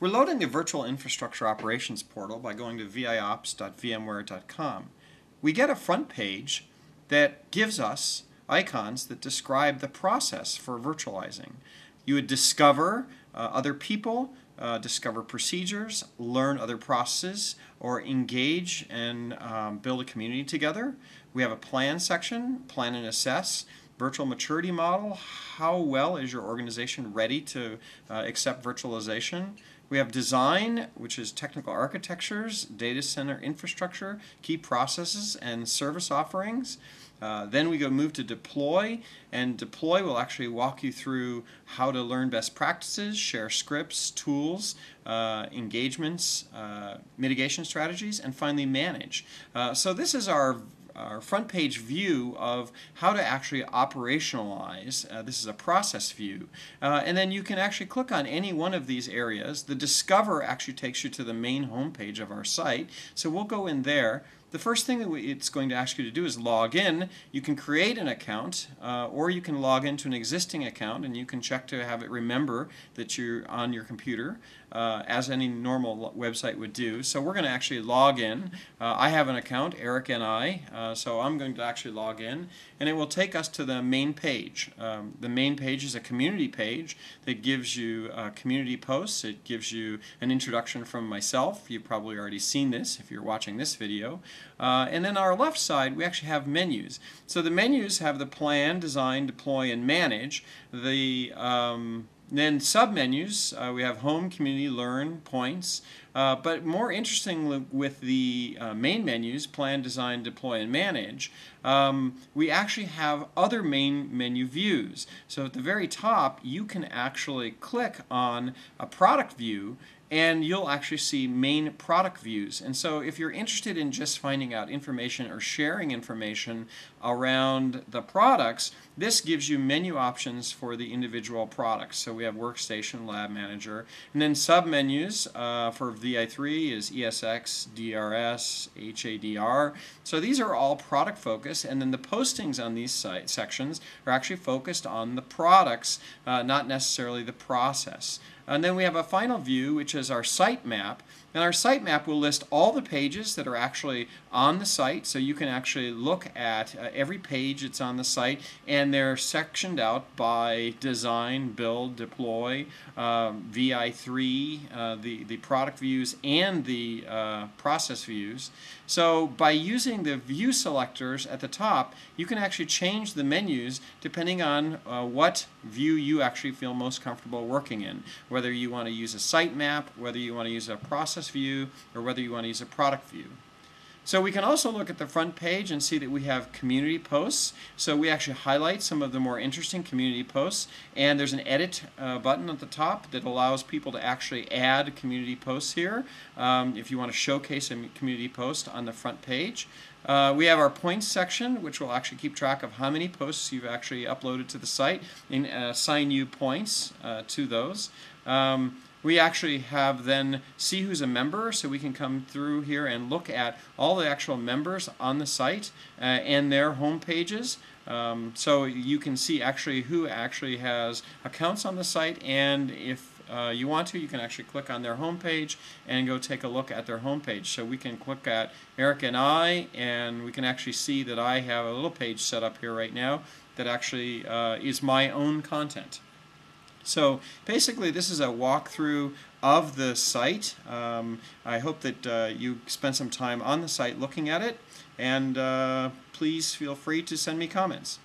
We're loading the Virtual Infrastructure Operations portal by going to viops.vmware.com. We get a front page that gives us icons that describe the process for virtualizing. You would discover other people, discover procedures, learn other processes, or engage and build a community together. We have a plan section, plan and assess, virtual maturity model, how well is your organization ready to accept virtualization. We have design, which is technical architectures, data center infrastructure, key processes, and service offerings. Then we move to deploy, and deploy will actually walk you through how to learn best practices, share scripts, tools, engagements, mitigation strategies, and finally manage. So this is our front page view of how to actually operationalize. This is a process view. And then you can actually click on any one of these areas. The Discover actually takes you to the main home page of our site. So we'll go in there. The first thing that it's going to ask you to do is log in. You can create an account or you can log into an existing account, and you can check to have it remember that you're on your computer as any normal website would do. So we're going to actually log in. I have an account, Eric and I, so I'm going to actually log in, and it will take us to the main page. The main page is a community page that gives you community posts. It gives you an introduction from myself. You've probably already seen this if you're watching this video. And then on our left side, we actually have menus. So the menus have the plan, design, deploy, and manage. Then sub-menus, we have home, community, learn, points. But more interestingly with the main menus, plan, design, deploy, and manage, we actually have other main menu views. So at the very top, you can actually click on a product view, and you'll actually see main product views. And so if you're interested in just finding out information or sharing information around the products, this gives you menu options for the individual products. So we have Workstation, Lab Manager, and then sub-menus for VI3 is ESX, DRS, HADR. So these are all product focused, and then the postings on these sections are actually focused on the products, not necessarily the process. And then we have a final view, which is our site map. And our site map will list all the pages that are actually on the site, so you can actually look at every page that's on the site, and they're sectioned out by design, build, deploy, VI3, the product views, and the process views. So by using the view selectors at the top, you can actually change the menus depending on what view you actually feel most comfortable working in. Whether you want to use a site map, whether you want to use a process view, or whether you want to use a product view. So we can also look at the front page and see that we have community posts. So we actually highlight some of the more interesting community posts, and there's an edit button at the top that allows people to actually add community posts here if you want to showcase a community post on the front page. We have our points section, which will actually keep track of how many posts you've actually uploaded to the site and assign you points to those. We actually have then see who's a member, so we can come through here and look at all the actual members on the site and their home pages. So you can see actually who actually has accounts on the site, and if you want to, you can actually click on their home page and go take a look at their home page. So we can click at Eric and I, and we can actually see that I have a little page set up here right now that actually is my own content. So basically this is a walkthrough of the site. I hope that you spend some time on the site looking at it, and please feel free to send me comments.